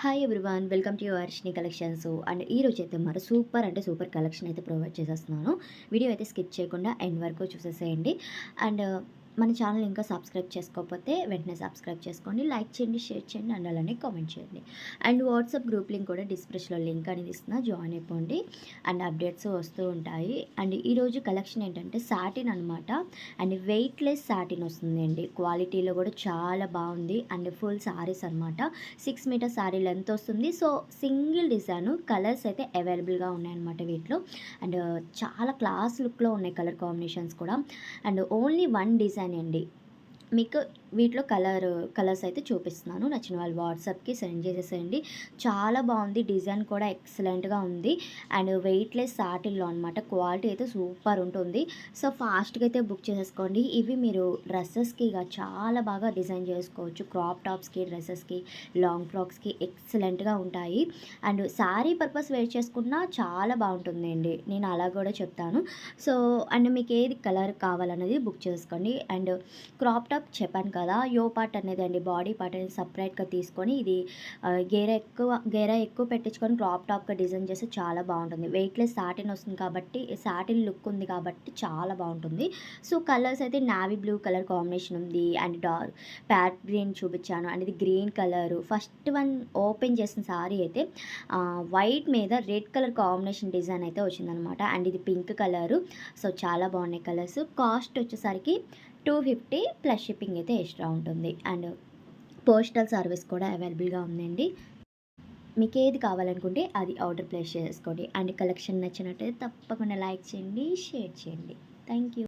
Hi everyone, welcome to Varshini collections. And ఈ రోజు అయితే మరి సూపర్ అంటే సూపర్ కలెక్షన్ అయితే ప్రొవైడ్ చేసేస్తున్నాను. వీడియో అయితే స్కిప్ చేయకుండా ఎండ్ వరకు చూసేసేయండి. అండ్ మన ఛానల్ ఇంకా సబ్స్క్రైబ్ చేసుకోకపోతే వెంటనే సబ్స్క్రైబ్ చేసుకోండి, లైక్ చేయండి, షేర్ చేయండి, అండ్ అలానే కామెంట్ చేయండి. అండ్ వాట్సాప్ గ్రూప్ లింక్ కూడా డిస్క్రిప్షన్లో లింక్ అనేది ఇస్తున్నా, జాయిన్ అయిపోండి. అండ్ అప్డేట్స్ వస్తూ ఉంటాయి. అండ్ ఈరోజు కలెక్షన్ ఏంటంటే సాటిన్ అనమాట. అండ్ వెయిట్లెస్ సాటిన్ వస్తుందండి. క్వాలిటీలో కూడా చాలా బాగుంది. అండ్ ఫుల్ సారీస్ అనమాట. 6 మీటర్ సారీ లెంత్ వస్తుంది. సో సింగిల్ డిజైన్, కలర్స్ అయితే అవైలబుల్గా ఉన్నాయన్నమాట వీటిలో. అండ్ చాలా క్లాస్ లుక్లో ఉన్నాయి కలర్ కాంబినేషన్స్ కూడా. అండ్ ఓన్లీ వన్ డిజైన్ అండి. మీకు వీటిలో కలర్స్ అయితే చూపిస్తున్నాను. నచ్చిన వాళ్ళు వాట్సాప్కి సెండ్ చేసేసేయండి. చాలా బాగుంది, డిజైన్ కూడా ఎక్సలెంట్గా ఉంది. అండ్ వెయిట్లెస్ సాటిన్లో అనమాట. క్వాలిటీ అయితే సూపర్ ఉంటుంది. సో ఫాస్ట్గా అయితే బుక్ చేసేసుకోండి. ఇవి మీరు డ్రెస్సెస్కి చాలా బాగా డిజైన్ చేసుకోవచ్చు. క్రాప్ టాప్స్కి, డ్రెస్సెస్కి, లాంగ్ ఫ్రాక్స్కి ఎక్సలెంట్గా ఉంటాయి. అండ్ శారీ పర్పస్ వేర్ చేసుకున్నా చాలా బాగుంటుంది అండి. నేను అలా కూడా చెప్తాను. సో అండ్ మీకు ఏది కలర్ కావాలనేది బుక్ చేసుకోండి. అండ్ క్రాప్ టాప్ చెప్పాను కదా, యో పార్ట్ అనేది అండి, బాడీ పార్ట్ అనేది సపరేట్గా తీసుకొని ఇది గేరా ఎక్కువ పెట్టించుకొని క్రాప్ టాప్గా డిజైన్ చేస్తే చాలా బాగుంటుంది. వెయిట్లెస్ సాటిన్ వస్తుంది కాబట్టి, సాటిన్ లుక్ ఉంది కాబట్టి చాలా బాగుంటుంది. సో కలర్స్ అయితే నావీ బ్లూ కలర్ కాంబినేషన్ ఉంది. అండ్ డార్క్ ప్యాట్ గ్రీన్ చూపించాను. అండ్ ఇది green colour. First one open చేసిన సారీ అయితే వైట్ మీద రెడ్ కలర్ కాంబినేషన్ డిజైన్ అయితే వచ్చిందనమాట. అండ్ ఇది పింక్ కలరు. సో చాలా బాగున్నాయి కలర్స్. కాస్ట్ వచ్చేసరికి 250 ప్లస్ షిప్పింగ్ అయితే ఎక్స్ట్రా ఉంటుంది. అండ్ పోస్టల్ సర్వీస్ కూడా అవైలబుల్గా ఉందండి. మీకు ఏది కావాలనుకుంటే అది ఆర్డర్ ప్లేస్ చేసుకోండి. అండ్ కలెక్షన్ నచ్చినట్టయితే తప్పకుండా లైక్ చేయండి, షేర్ చేయండి. Thank you.